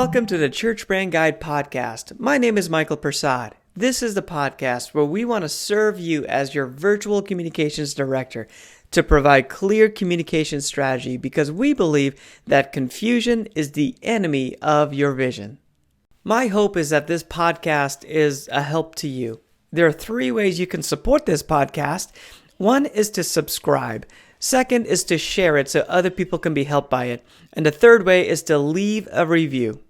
Welcome to the Church Brand Guide podcast. My name is Michael Persad. This is the podcast where we want to serve you as your virtual communications director to provide clear communication strategy because we believe that confusion is the enemy of your vision. My hope is that this podcast is a help to you. There are 3 ways you can support this podcast. One is to subscribe. Second is to share it so other people can be helped by it. And the third way is to leave a review.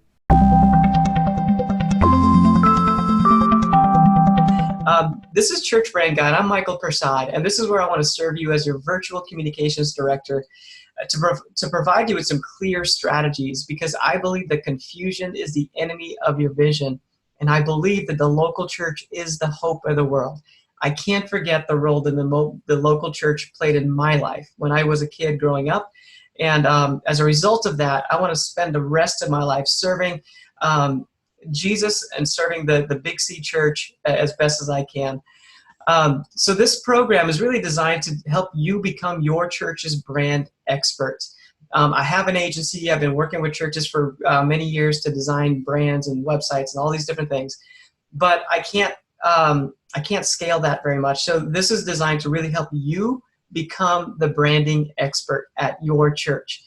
This is Church Brand Guide. I'm Michael Persad, and this is where I want to serve you as your virtual communications director to provide you with some clear strategies, because I believe that confusion is the enemy of your vision, and I believe that the local church is the hope of the world. I can't forget the role that the local church played in my life when I was a kid growing up. And as a result of that, I want to spend the rest of my life serving Jesus and serving the Big C Church as best as I can. So this program is really designed to help you become your church's brand expert. I have an agency. I've been working with churches for many years to design brands and websites and all these different things. But I can't scale that very much. So this is designed to really help you become the branding expert at your church.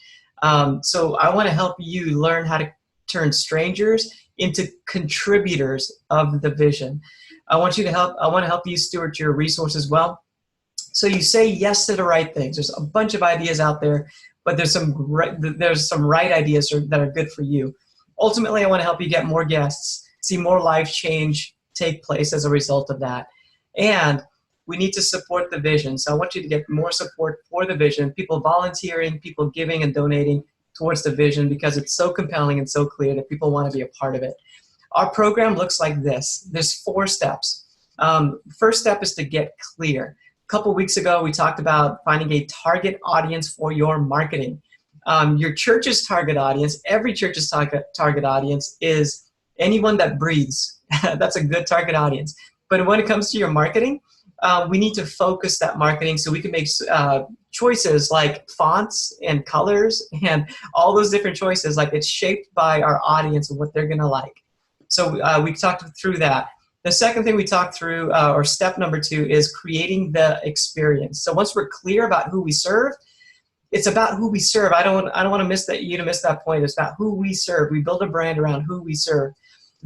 So I want to help you learn how to turn strangers into contributors of the vision. I want to help you steward your resources well. So you say yes to the right things. There's a bunch of ideas out there, but there's some right ideas that are good for you. Ultimately, I want to help you get more guests, see more life change take place as a result of that. And we need to support the vision. So I want you to get more support for the vision, people volunteering, people giving and donating towards the vision, because it's so compelling and so clear that people want to be a part of it. Our program looks like this. There's 4 steps. First step is to get clear. A couple weeks ago, we talked about finding a target audience for your marketing. Your church's target audience, every church's target audience is anyone that breathes. That's a good target audience. But when it comes to your marketing, we need to focus that marketing so we can make choices like fonts and colors and all those different choices. Like, it's shaped by our audience and what they're going to like. So we talked through that. The second thing we talked through, or step number 2, is creating the experience. So once we're clear about who we serve, it's about who we serve. I don't want to miss that point. It's about who we serve. We build a brand around who we serve.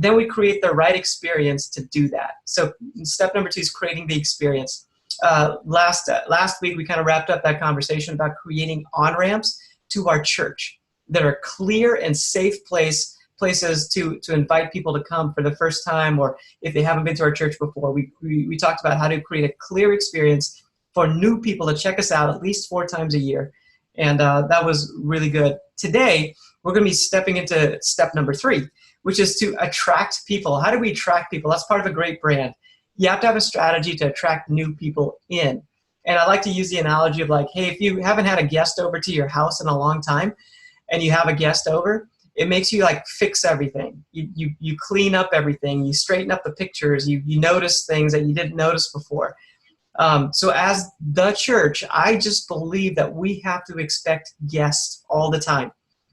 Then we create the right experience to do that. So step number 2 is creating the experience. Last week, we kind of wrapped up that conversation about creating on-ramps to our church that are clear and safe places to invite people to come for the first time, or if they haven't been to our church before. We talked about how to create a clear experience for new people to check us out at least 4 times a year. And that was really good. Today, we're going to be stepping into step number 3, which is to attract people. How do we attract people? That's part of a great brand. You have to have a strategy to attract new people in. And I like to use the analogy of like, hey, if you haven't had a guest over to your house in a long time and you have a guest over, it makes you like fix everything. You clean up everything. You straighten up the pictures. You notice things that you didn't notice before. So as the church, I just believe that we have to expect guests all the time.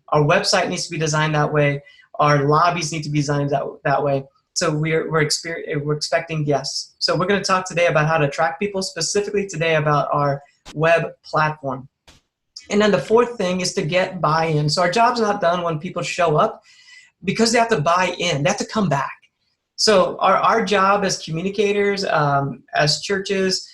Our website needs to be designed that way. Our lobbies need to be designed that way. So we're expecting guests. So we're going to talk today about how to attract people, specifically today about our web platform. And then the 4th thing is to get buy-in. So our job's not done when people show up, because they have to buy in. They have to come back. So our job as communicators, as churches,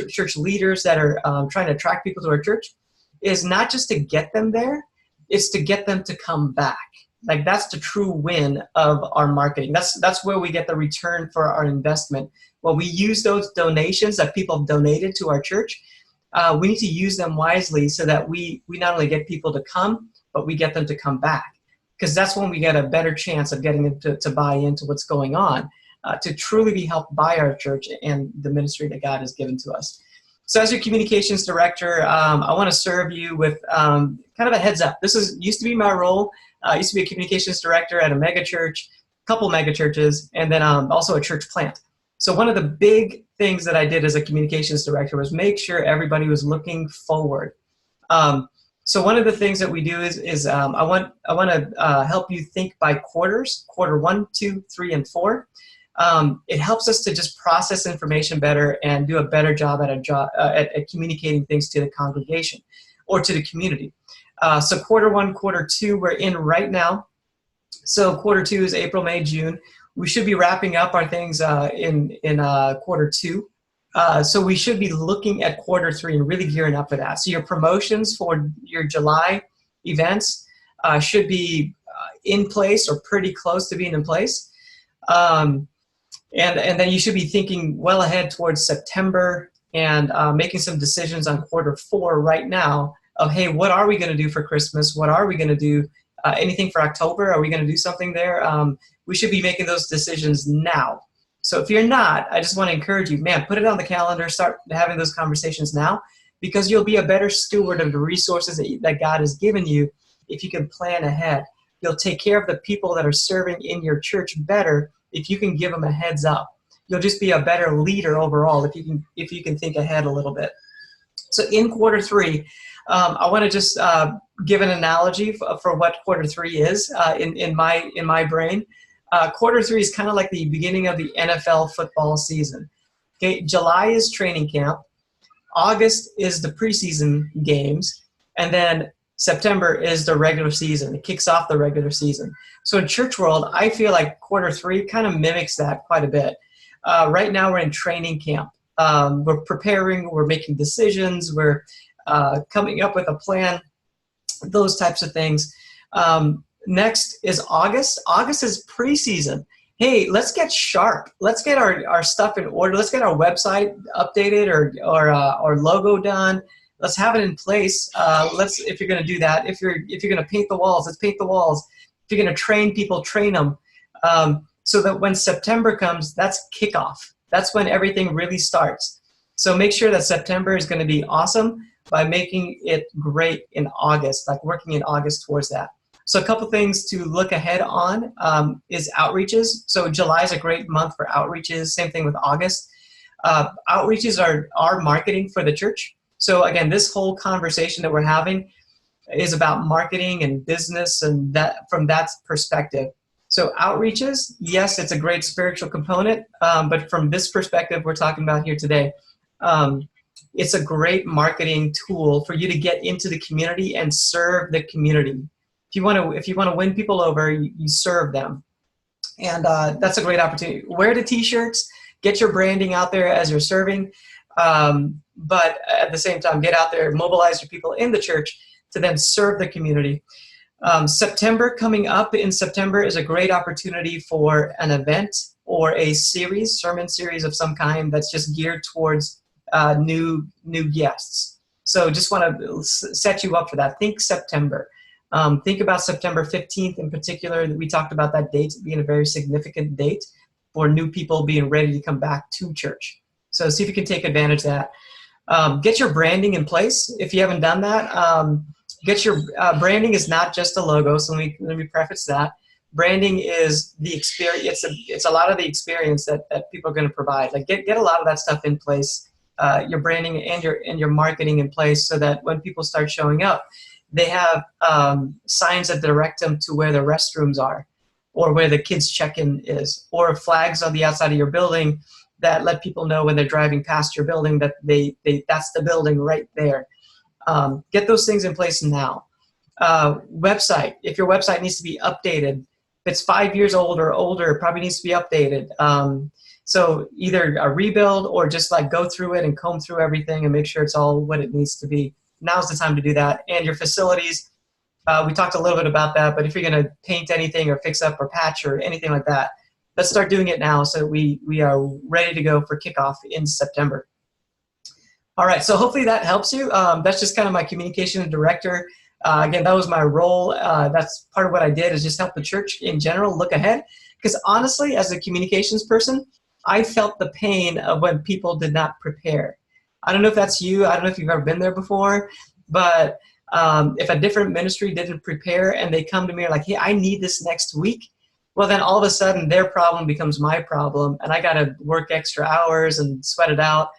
church leaders that are trying to attract people to our church, is not just to get them there, it's to get them to come back. Like, that's the true win of our marketing. That's where we get the return for our investment. When we use those donations that people have donated to our church, we need to use them wisely so that we not only get people to come, but we get them to come back. Because that's when we get a better chance of getting them to buy into what's going on, to truly be helped by our church and the ministry that God has given to us. So as your communications director, I want to serve you with kind of a heads up. This used to be my role. I used to be a communications director at a mega church, a couple mega churches, and then also a church plant. So one of the big things that I did as a communications director was make sure everybody was looking forward. So one of the things that we do is I want to help you think by quarters, quarter 1, 2, 3, and 4. It helps us to just process information better and do a better job at communicating things to the congregation or to the community. So quarter 1, quarter 2, we're in right now. So quarter 2 is April, May, June. We should be wrapping up our things in quarter 2. So we should be looking at quarter 3 and really gearing up for that. So your promotions for your July events should be in place or pretty close to being in place. And then you should be thinking well ahead towards September and making some decisions on quarter 4 right now of, hey, what are we going to do for Christmas? What are we going to do? Anything for October? Are we going to do something there? We should be making those decisions now. So if you're not, I just want to encourage you, man, put it on the calendar, start having those conversations now, because you'll be a better steward of the resources that God has given you if you can plan ahead. You'll take care of the people that are serving in your church better if you can give them a heads up. You'll just be a better leader overall if you can think ahead a little bit. So in quarter 3, I want to just give an analogy for what quarter 3 is in my brain. Quarter 3 is kind of like the beginning of the NFL football season. Okay, July is training camp, August is the preseason games, and then September is the regular season. It kicks off the regular season. So in church world, I feel like quarter 3 kind of mimics that quite a bit. Right now we're in training camp. We're preparing, we're making decisions, we're coming up with a plan, those types of things. Next is August. August is preseason. Hey, let's get sharp. Let's get our stuff in order. Let's get our website updated or logo done. Let's have it in place. If you're going to do that, if you're going to paint the walls, let's paint the walls. If you're going to train people, train them. So that when September comes, that's kickoff. That's when everything really starts. So make sure that September is going to be awesome by making it great in August, like working in August towards that. So a couple things to look ahead on is outreaches. So July is a great month for outreaches. Same thing with August. Outreaches are marketing for the church. So again, this whole conversation that we're having is about marketing and business and that from that perspective. So outreaches, yes, it's a great spiritual component, but from this perspective we're talking about here today, it's a great marketing tool for you to get into the community and serve the community. If you want to win people over, you serve them, and that's a great opportunity. Wear the T-shirts, get your branding out there as you're serving, but at the same time, get out there, mobilize your people in the church to then serve the community. September coming up in September is a great opportunity for an event or a sermon series of some kind that's just geared towards new guests. So just want to set you up for that. Think September. Think about September 15th in particular. We talked about that date being a very significant date for new people being ready to come back to church. So see if you can take advantage of that. Get your branding in place. If you haven't done that, get your branding is not just a logo. So let me preface that. Branding is the experience. It's a lot of the experience that people are going to provide. Like get a lot of that stuff in place. Your branding and your marketing in place so that when people start showing up, they have signs that direct them to where the restrooms are or where the kids check-in is, or flags on the outside of your building that let people know when they're driving past your building that that's the building right there. Get those things in place now. Website, if your website needs to be updated, if it's 5 years old or older, it probably needs to be updated. So either a rebuild or just like go through it and comb through everything and make sure it's all what it needs to be. Now's the time to do that. And your facilities, we talked a little bit about that, but if you're going to paint anything or fix up or patch or anything like that, let's start doing it now so we are ready to go for kickoff in September. All right, so hopefully that helps you. That's just kind of my communication director. Again, that was my role. That's part of what I did is just help the church in general look ahead. Because honestly, as a communications person, I felt the pain of when people did not prepare. I don't know if that's you. I don't know if you've ever been there before, but if a different ministry didn't prepare and they come to me like, hey, I need this next week, well, then all of a sudden their problem becomes my problem and I got to work extra hours and sweat it out.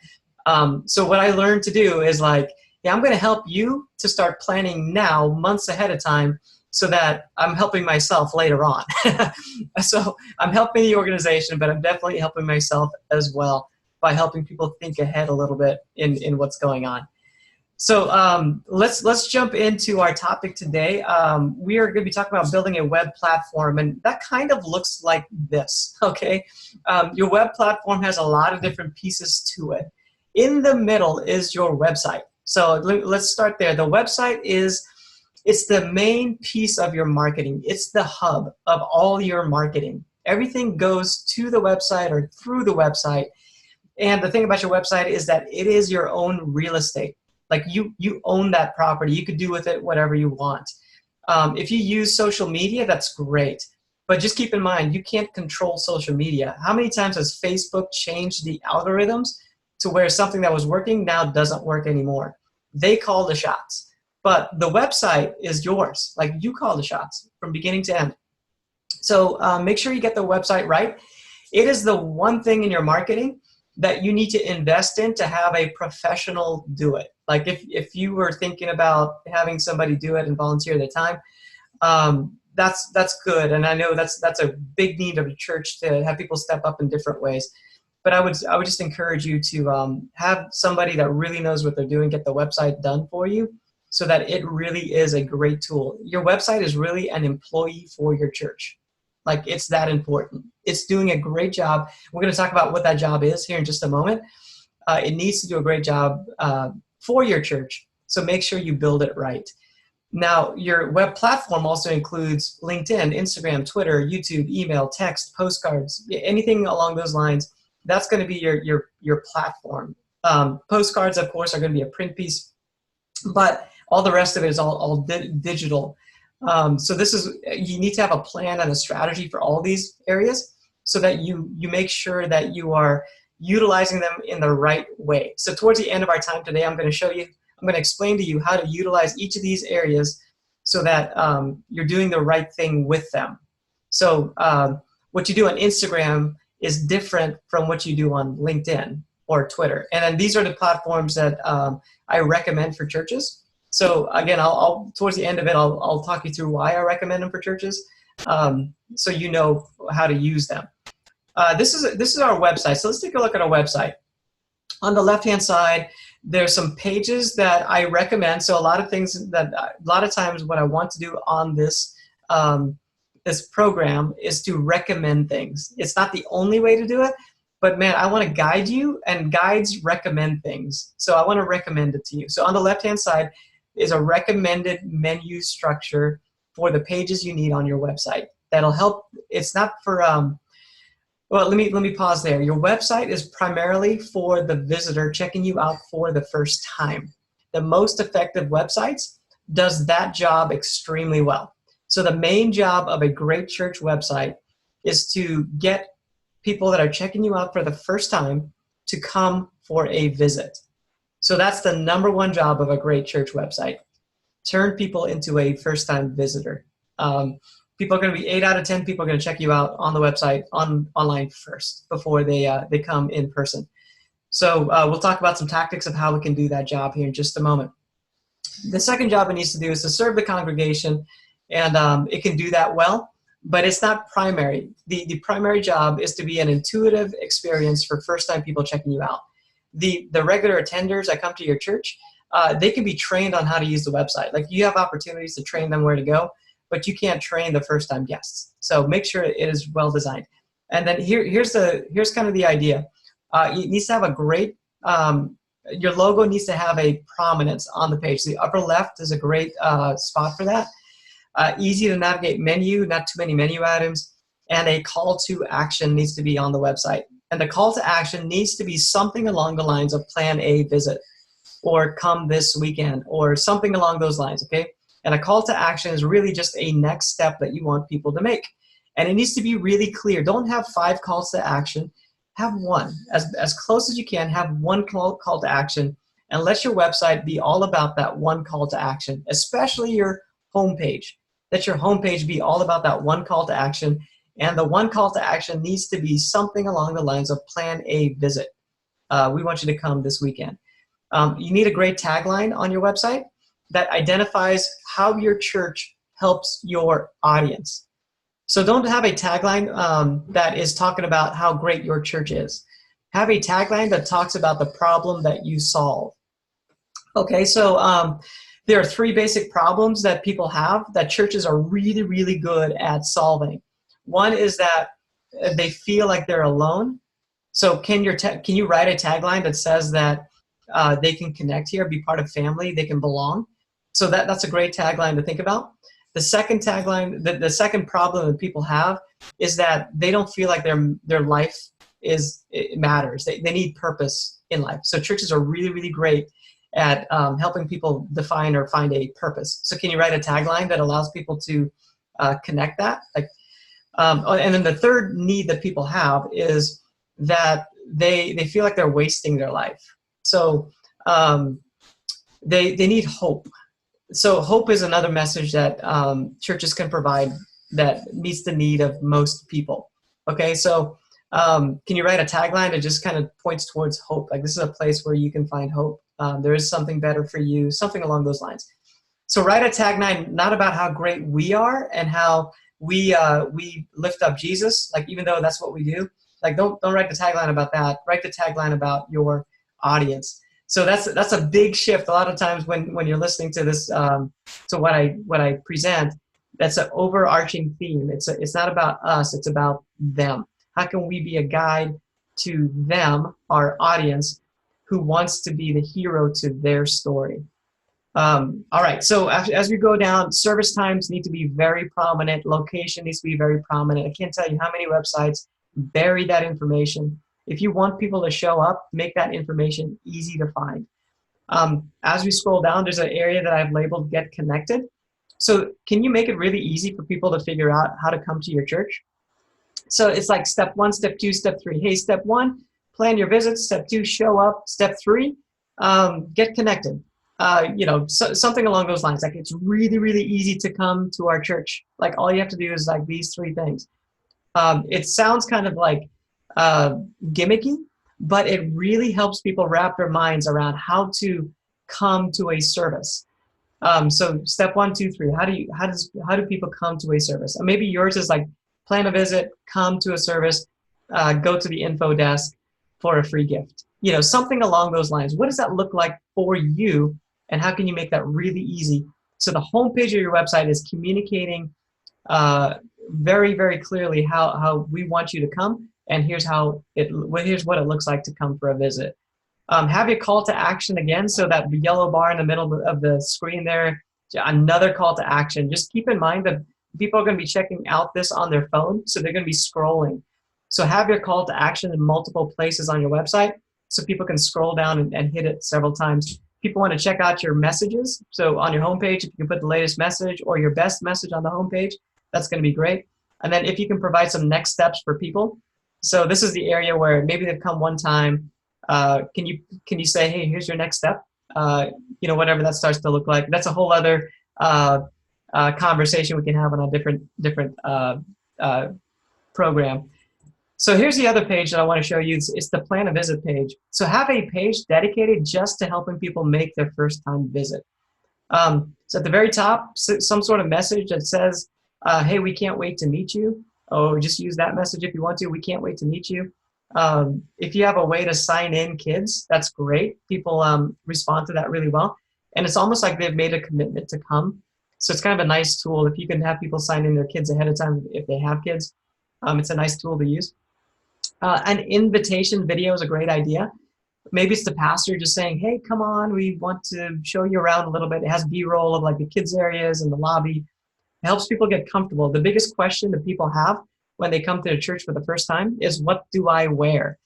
So what I learned to do is like, hey, I'm going to help you to start planning now, months ahead of time, so that I'm helping myself later on. So I'm helping the organization, but I'm definitely helping myself as well by helping people think ahead a little bit in what's going on. So let's jump into our topic today. We are going to be talking about building a web platform, and that kind of looks like this, okay? Your web platform has a lot of different pieces to it. In the middle is your website. So let's start there. The website it's the main piece of your marketing. It's the hub of all your marketing. Everything goes to the website or through the website. And the thing about your website is that it is your own real estate. Like you own that property. You could do with it whatever you want. If you use social media, that's great. But just keep in mind, you can't control social media. How many times has Facebook changed the algorithms to where something that was working now doesn't work anymore? They call the shots. But the website is yours. Like, you call the shots from beginning to end. So make sure you get the website right. It is the one thing in your marketing that you need to invest in to have a professional do it. Like if you were thinking about having somebody do it and volunteer their time, that's good. And I know that's a big need of a church to have people step up in different ways. But I would just encourage you to have somebody that really knows what they're doing, get the website done for you, so that it really is a great tool. Your website is really an employee for your church. Like, it's that important. It's doing a great job. We're going to talk about what that job is here in just a moment. It needs to do a great job for your church, so make sure you build it right. Now, your web platform also includes LinkedIn, Instagram, Twitter, YouTube, email, text, postcards, anything along those lines. That's going to be your platform. Postcards, of course, are going to be a print piece, but all the rest of it is all digital. So you need to have a plan and a strategy for all these areas so that you make sure that you are utilizing them in the right way. So towards the end of our time today, I'm going to explain to you how to utilize each of these areas so that you're doing the right thing with them. So what you do on Instagram is different from what you do on LinkedIn or Twitter. And then these are the platforms that I recommend for churches. So again, I'll towards the end of it, I'll talk you through why I recommend them for churches, so you know how to use them. This is our website. So let's take a look at our website. On the left-hand side, there's some pages that I recommend. So a lot of times what I want to do on this this program is to recommend things. It's not the only way to do it, but man, I want to guide you, and guides recommend things. So I want to recommend it to you. So on the left-hand side is a recommended menu structure for the pages you need on your website. That'll help. It's not for, well, let me pause there. Your website is primarily for the visitor checking you out for the first time. The most effective websites does that job extremely well. So the main job of a great church website is to get people that are checking you out for the first time to come for a visit. So that's the number one job of a great church website. Turn people into a first-time visitor. People are going to be 8 out of 10 people are going to check you out on the website, online first, before they come in person. So we'll talk about some tactics of how we can do that job here in just a moment. The second job it needs to do is to serve the congregation, and it can do that well, but it's not primary. The primary job is to be an intuitive experience for first-time people checking you out. The regular attenders that come to your church, they can be trained on how to use the website. Like, you have opportunities to train them where to go, but you can't train the first-time guests. So make sure it is well designed. And then here's kind of the idea. It needs to have a great, your logo needs to have a prominence on the page. The upper left is a great spot for that. Easy to navigate menu, not too many menu items, and a call to action needs to be on the website. And the call to action needs to be something along the lines of plan a visit, or come this weekend, or something along those lines, okay? And a call to action is really just a next step that you want people to make. And it needs to be really clear. Don't have 5 calls to action. Have one. As close as you can, have one call to action, and let your website be all about that one call to action, especially your homepage. Let your homepage be all about that one call to action. And the one call to action needs to be something along the lines of plan a visit. We want you to come this weekend. You need a great tagline on your website that identifies how your church helps your audience. So don't have a tagline that is talking about how great your church is. Have a tagline that talks about the problem that you solve. Okay, so there are three basic problems that people have that churches are really, really good at solving. One is that they feel like they're alone. So can you write a tagline that says that they can connect here, be part of family, they can belong? So that's a great tagline to think about. The second tagline, the second problem that people have is that they don't feel like their life it matters. They need purpose in life. So churches are really, really great at helping people define or find a purpose. So can you write a tagline that allows people to connect that? And then the third need that people have is that they feel like they're wasting their life. So they need hope. So hope is another message that churches can provide that meets the need of most people. Okay, so can you write a tagline that just kind of points towards hope? Like, this is a place where you can find hope. There is something better for you, something along those lines. So write a tagline not about how great we are and how we lift up Jesus, like, even though that's what we do. Like, don't write the tagline about that. Write the tagline about your audience. So that's a big shift. A lot of times when you're listening to this, to what I present, that's an overarching theme. It's not about us. It's about them. How can we be a guide to them, our audience, who wants to be the hero to their story? All right, so as we go down, service times need to be very prominent. Location needs to be very prominent. I can't tell you how many websites bury that information. If you want people to show up, make that information easy to find. As we scroll down, there's an area that I've labeled Get Connected. So can you make it really easy for people to figure out how to come to your church? So it's like step 1, step 2, step 3. Hey, step 1, plan your visits. Step 2, show up. Step 3, get connected. Something along those lines. Like, it's really, really easy to come to our church. Like, all you have to do is like these 3 things. It sounds kind of like gimmicky, but it really helps people wrap their minds around how to come to a service. So step 1, 2, 3. How do people come to a service? Or maybe yours is like, plan a visit, come to a service, go to the info desk for a free gift. Something along those lines. What does that look like for you, and how can you make that really easy? So the homepage of your website is communicating very, very clearly how we want you to come, and here's what it looks like to come for a visit. Have your call to action again, so that the yellow bar in the middle of the screen there, another call to action. Just keep in mind that people are going to be checking out this on their phone, so they're going to be scrolling. So have your call to action in multiple places on your website so people can scroll down and hit it several times. People want to check out your messages. So on your homepage, if you can put the latest message or your best message on the homepage, that's going to be great. And then if you can provide some next steps for people. So this is the area where maybe they've come one time. Can you say, hey, here's your next step? Whatever that starts to look like. That's a whole other conversation we can have on a different program. So here's the other page that I want to show you. It's the plan a visit page. So have a page dedicated just to helping people make their first time visit. So at the very top, some sort of message that says, hey, we can't wait to meet you. Or just use that message if you want to. We can't wait to meet you. If you have a way to sign in kids, that's great. People respond to that really well. And it's almost like they've made a commitment to come. So it's kind of a nice tool. If you can have people sign in their kids ahead of time, if they have kids, it's a nice tool to use. An invitation video is a great idea. Maybe it's the pastor just saying, hey, come on, we want to show you around a little bit. It has B-roll of like the kids areas and the lobby. It helps people get comfortable. The biggest question that people have when they come to the church for the first time is, what do I wear?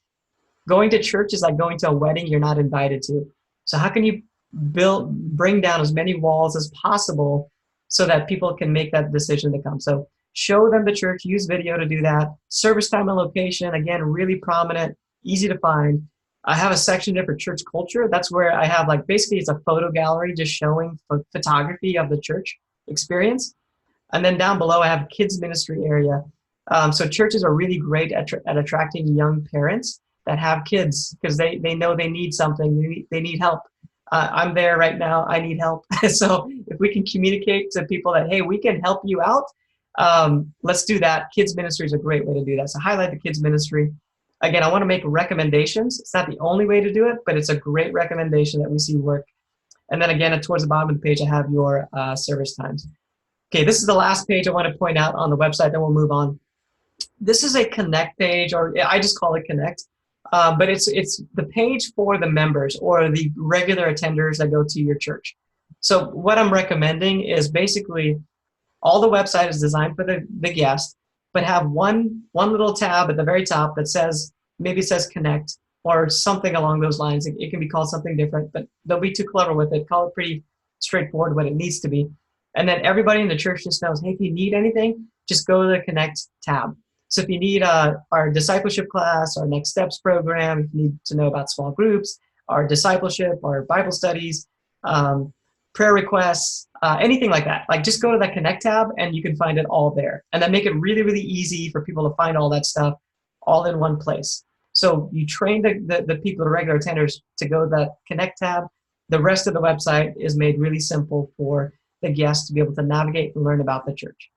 Going to church is like going to a wedding you're not invited to. So how can you bring down as many walls as possible so that people can make that decision to come? So show them the church, use video to do that. Service time and location, again, really prominent, easy to find. I have a section there for church culture. That's where I have basically it's a photo gallery just showing photography of the church experience. And then down below, I have a kids ministry area. So churches are really great at attracting young parents that have kids because they know they need something, they need help. I'm there right now, I need help. So if we can communicate to people that, hey, we can help you out, let's do that. Kids ministry is a great way to do that. So highlight the kids ministry. Again, I want to make recommendations. It's not the only way to do it, but it's a great recommendation that we see work. And then again, towards the bottom of the page, I have your service times. Okay, this is the last page I want to point out on the website, then we'll move on. This is a connect page, or I just call it connect, but it's the page for the members or the regular attenders that go to your church. So what I'm recommending is basically all the website is designed for the guest, but have one little tab at the very top that says, maybe it says connect or something along those lines. It can be called something different, but don't be too clever with it. Call it pretty straightforward what it needs to be. And then everybody in the church just knows, hey, if you need anything, just go to the connect tab. So if you need our discipleship class, our next steps program, if you need to know about small groups, our discipleship, our Bible studies, prayer requests, anything like that, like just go to that connect tab and you can find it all there. And then make it really, really easy for people to find all that stuff all in one place. So you train the people, the regular attenders, to go to that connect tab. The rest of the website is made really simple for the guests to be able to navigate and learn about the church.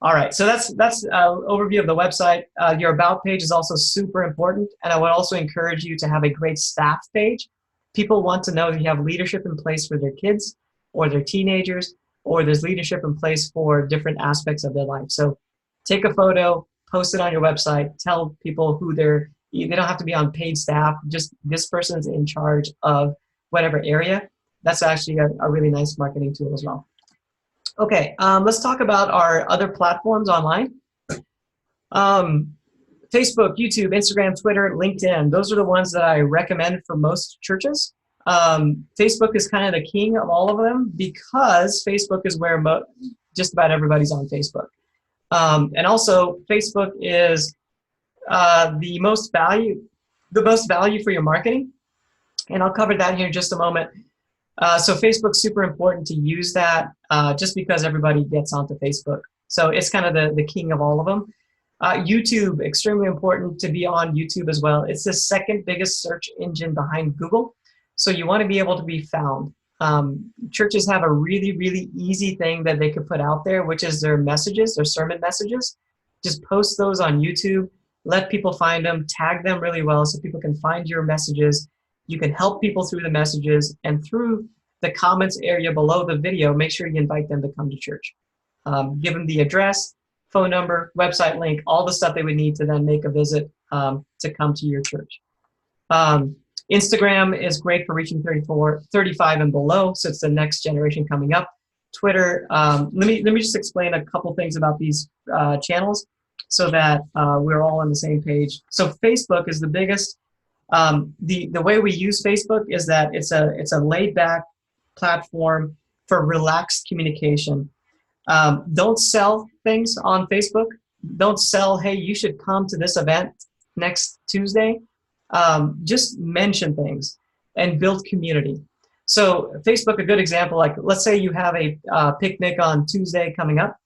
All right, so that's overview of the website. Your about page is also super important, and I would also encourage you to have a great staff page. People want to know that you have leadership in place for their kids or their teenagers, or there's leadership in place for different aspects of their life. So take a photo, post it on your website, tell people who they don't have to be on paid staff, just this person's in charge of whatever area. That's actually a really nice marketing tool as well. Okay, let's talk about our other platforms online. Facebook, YouTube, Instagram, Twitter, LinkedIn. Those are the ones that I recommend for most churches. Facebook is kind of the king of all of them because Facebook is where just about everybody's on Facebook. And also, Facebook is the most value for your marketing. And I'll cover that here in just a moment. So Facebook's super important to use that just because everybody gets onto Facebook. So it's kind of the king of all of them. YouTube, extremely important to be on YouTube as well. It's the second biggest search engine behind Google. So you want to be able to be found. Churches have a really, really easy thing that they could put out there, which is their messages, their sermon messages. Just post those on YouTube, let people find them, tag them really well so people can find your messages. You can help people through the messages, and through the comments area below the video, make sure you invite them to come to church. Give them the address, phone number, website link, all the stuff they would need to then make a visit to come to your church. Instagram is great for reaching 35 and below, so it's the next generation coming up. Twitter, let me just explain a couple things about these channels so that we're all on the same page. So Facebook is the biggest. The way we use Facebook is that it's a laid-back platform for relaxed communication. Don't sell things on Facebook. Don't sell, hey, you should come to this event next Tuesday. Just mention things and build community. So Facebook, a good example, like let's say you have a picnic on Tuesday coming up.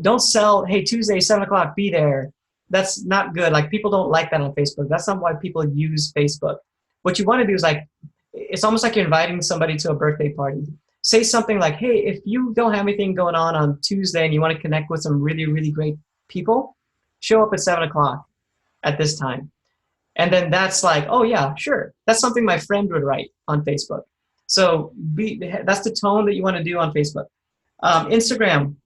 Don't sell, hey, Tuesday, 7 o'clock, be there. That's not good. Like, people don't like that on Facebook. That's not why people use Facebook. What you want to do is, like, it's almost like you're inviting somebody to a birthday party. Say something like, hey, if you don't have anything going on Tuesday and you want to connect with some really, really great people, show up at 7 o'clock at this time. And then that's like, oh yeah, sure. That's something my friend would write on Facebook. So that's the tone that you want to do on Facebook. Instagram,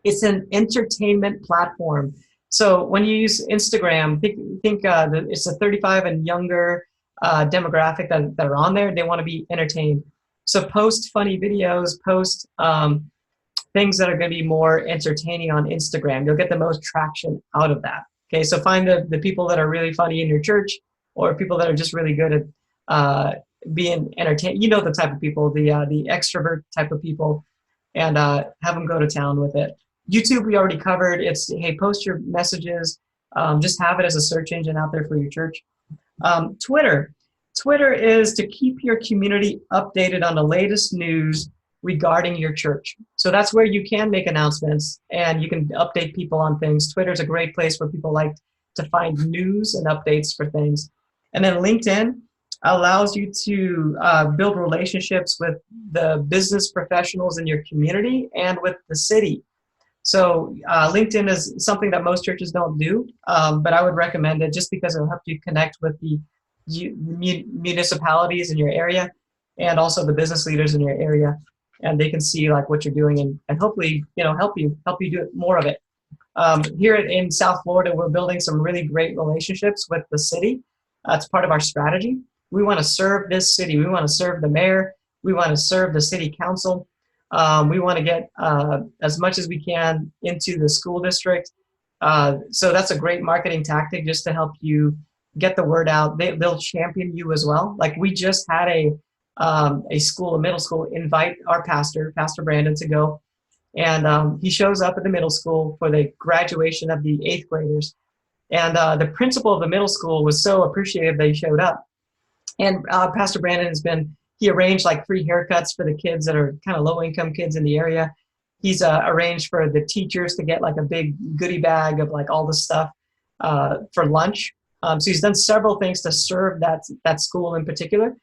it's an entertainment platform. So when you use Instagram, think it's a 35 and younger demographic that are on there. They want to be entertained. So post funny videos, post things that are going to be more entertaining on Instagram. You'll get the most traction out of that. Okay, so find the people that are really funny in your church, or people that are just really good at being entertained. You know the type of people, the extrovert type of people, and have them go to town with it. YouTube, we already covered. It's, hey, post your messages. Just have it as a search engine out there for your church. Twitter is to keep your community updated on the latest news regarding your church. So that's where you can make announcements and you can update people on things. Twitter is a great place where people like to find news and updates for things. And then LinkedIn allows you to build relationships with the business professionals in your community and with the city. So LinkedIn is something that most churches don't do, but I would recommend it just because it'll help you connect with the municipalities in your area and also the business leaders in your area, and they can see like what you're doing and hopefully help you do more of it. Here in South Florida, we're building some really great relationships with the city. It's part of our strategy. We want to serve this city. We want to serve the mayor. We want to serve the city council. We want to get as much as we can into the school district. So that's a great marketing tactic just to help you get the word out. They'll champion you as well. Like we just had a middle school, invite our Pastor Brandon, to go. And he shows up at the middle school for the graduation of the 8th graders. And the principal of the middle school was so appreciative that he showed up. And Pastor Brandon he arranged like free haircuts for the kids that are kind of low-income kids in the area. He's arranged for the teachers to get like a big goodie bag of like all the stuff for lunch. So he's done several things to serve that school in particular.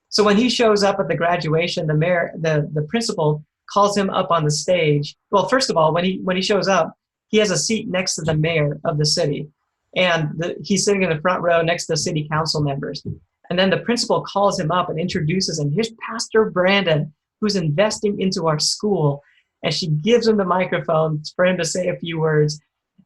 So when he shows up at the graduation, the principal calls him up on the stage. Well, first of all, when he shows up, he has a seat next to the mayor of the city. And he's sitting in the front row next to the city council members. And then the principal calls him up and introduces him. Here's Pastor Brandon, who's investing into our school. And she gives him the microphone for him to say a few words.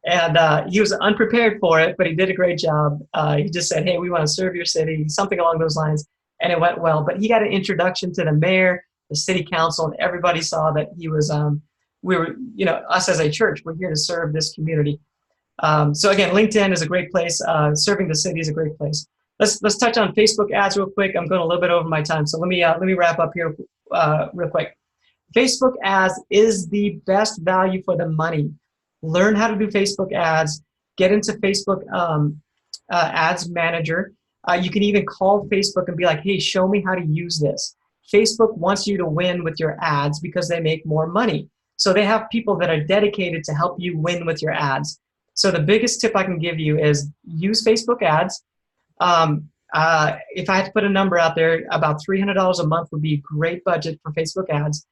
And he was unprepared for it, but he did a great job. He just said, hey, we want to serve your city, something along those lines. And it went well. But he got an introduction to the mayor, the city council, and everybody saw that he was, us as a church, we're here to serve this community. So again, LinkedIn is a great place. Serving the city is a great place. Let's touch on Facebook ads real quick. I'm going a little bit over my time, so let me wrap up here real quick. Facebook ads is the best value for the money. Learn how to do Facebook ads. Get into Facebook Ads Manager. You can even call Facebook and be like, hey, show me how to use this. Facebook wants you to win with your ads because they make more money. So they have people that are dedicated to help you win with your ads. So the biggest tip I can give you is use Facebook ads. If I had to put a number out there, about $300 a month would be a great budget for Facebook ads.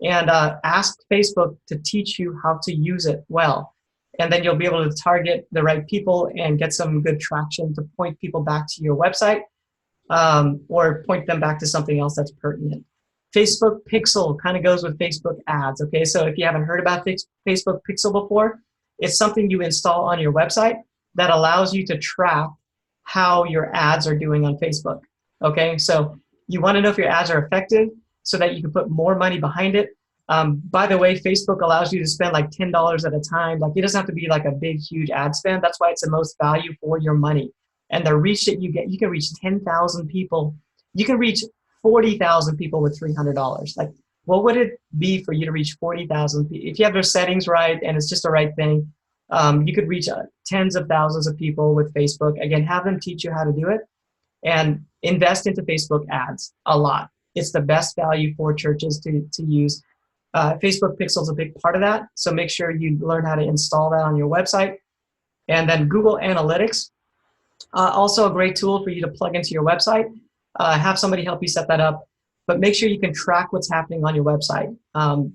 And ask Facebook to teach you how to use it well. And then you'll be able to target the right people and get some good traction to point people back to your website or point them back to something else that's pertinent. Facebook Pixel kind of goes with Facebook ads. Okay, so if you haven't heard about Facebook Pixel before, it's something you install on your website that allows you to track how your ads are doing on Facebook. Okay, so you want to know if your ads are effective so that you can put more money behind it. By the way, Facebook allows you to spend like $10 at a time. Like it doesn't have to be like a big, huge ad spend. That's why it's the most value for your money. And the reach that you get, you can reach 10,000 people. You can reach 40,000 people with $300. Like, what would it be for you to reach 40,000 people? If you have those settings right and it's just the right thing, you could reach tens of thousands of people with Facebook. Again, have them teach you how to do it and invest into Facebook ads a lot. It's the best value for churches to use. Facebook Pixel is a big part of that, so make sure you learn how to install that on your website. And then Google Analytics, also a great tool for you to plug into your website. Have somebody help you set that up, but make sure you can track what's happening on your website.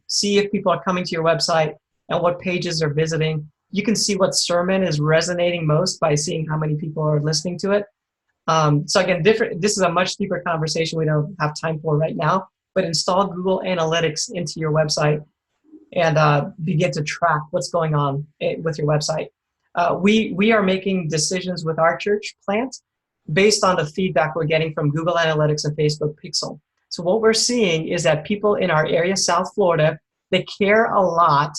See if people are coming to your website and what pages they're visiting. You can see what sermon is resonating most by seeing how many people are listening to it. So again, this is a much deeper conversation we don't have time for right now, but install Google Analytics into your website and begin to track what's going on with your website. We are making decisions with our church plant based on the feedback we're getting from Google Analytics and Facebook Pixel. So what we're seeing is that people in our area, South Florida, they care a lot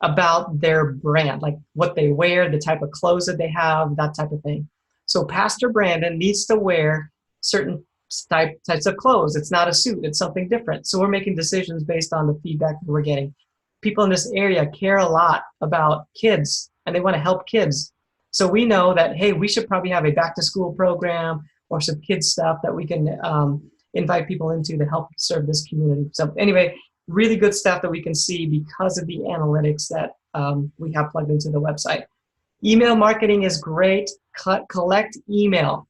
about their brand, like what they wear, the type of clothes that they have, that type of thing. So Pastor Brandon needs to wear certain types of clothes. It's not a suit, it's something different. So we're making decisions based on the feedback that we're getting. People in this area care a lot about kids and they want to help kids. So we know that, hey, we should probably have a back to school program or some kids stuff that we can invite people into to help serve this community. So anyway, really good stuff that we can see because of the analytics that we have plugged into the website. Email marketing is great. Collect email.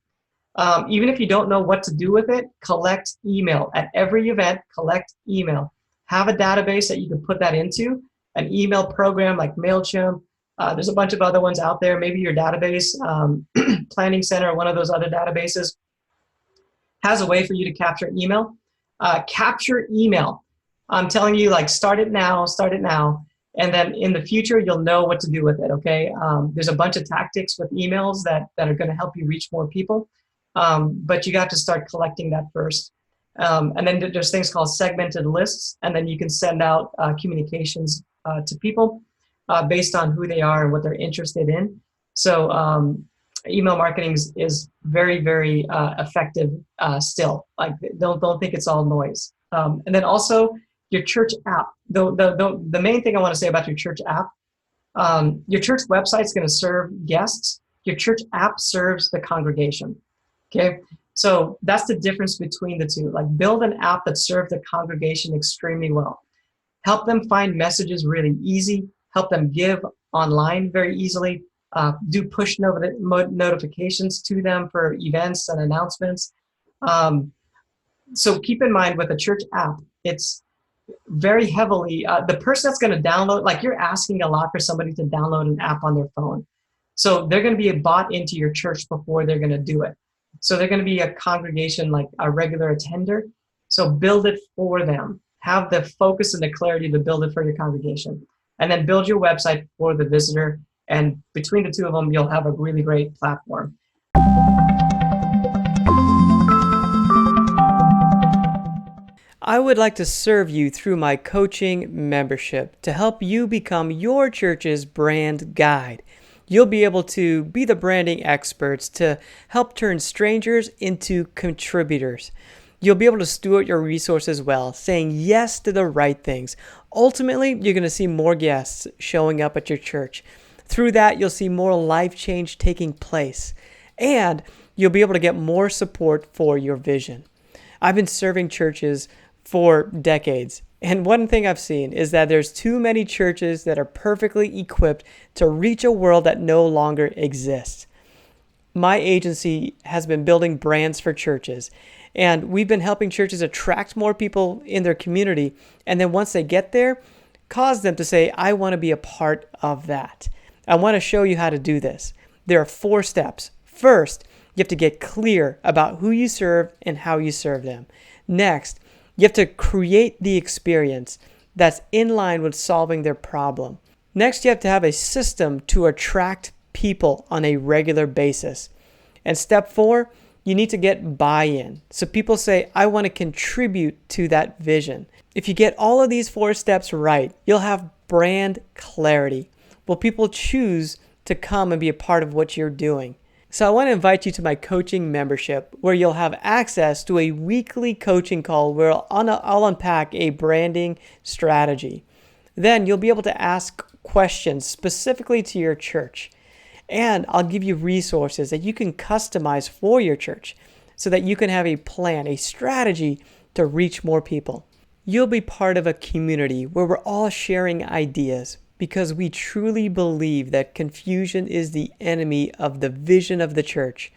Even if you don't know what to do with it, collect email. At every event, collect email. Have a database that you can put that into, an email program like MailChimp. There's a bunch of other ones out there. Maybe your database, Planning Center, or one of those other databases, has a way for you to capture email. Capture email. I'm telling you, like, start it now, and then in the future, you'll know what to do with it, okay? There's a bunch of tactics with emails that are gonna help you reach more people, but you got to start collecting that first. And then there's things called segmented lists, and then you can send out communications to people based on who they are and what they're interested in. So email marketing is very, very effective still. Like, don't think it's all noise. And then also your church app. The main thing I want to say about your church app, your church website is going to serve guests. Your church app serves the congregation. Okay, so that's the difference between the two. Like, build an app that serves the congregation extremely well. Help them find messages really easy. Help them give online very easily. Do push notifications to them for events and announcements. So keep in mind, with a church app, it's very heavily, the person that's going to download, like, you're asking a lot for somebody to download an app on their phone. So they're going to be bought into your church before they're going to do it. So they're going to be a congregation, like a regular attender. So build it for them. Have the focus and the clarity to build it for your congregation. And then build your website for the visitor. And between the two of them, you'll have a really great platform. I would like to serve you through my coaching membership to help you become your church's brand guide. You'll be able to be the branding experts to help turn strangers into contributors. You'll be able to steward your resources well, saying yes to the right things. Ultimately, you're going to see more guests showing up at your church. Through that, you'll see more life change taking place, and you'll be able to get more support for your vision. I've been serving churches for decades, and one thing I've seen is that there's too many churches that are perfectly equipped to reach a world that no longer exists. My agency has been building brands for churches, and we've been helping churches attract more people in their community, and then once they get there, cause them to say, I want to be a part of that. I want to show you how to do this. There are 4 steps. First, you have to get clear about who you serve and how you serve them. Next, you have to create the experience that's in line with solving their problem. Next, you have to have a system to attract people on a regular basis. And step 4, you need to get buy-in. So people say, I want to contribute to that vision. If you get all of these 4 steps right, you'll have brand clarity. Will people choose to come and be a part of what you're doing? So I want to invite you to my coaching membership, where you'll have access to a weekly coaching call where I'll unpack a branding strategy. Then you'll be able to ask questions specifically to your church. And I'll give you resources that you can customize for your church so that you can have a plan, a strategy to reach more people. You'll be part of a community where we're all sharing ideas, because we truly believe that confusion is the enemy of the vision of the church.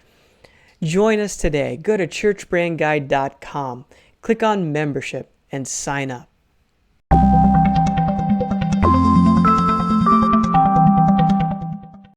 Join us today. Go to churchbrandguide.com, click on membership, and sign up.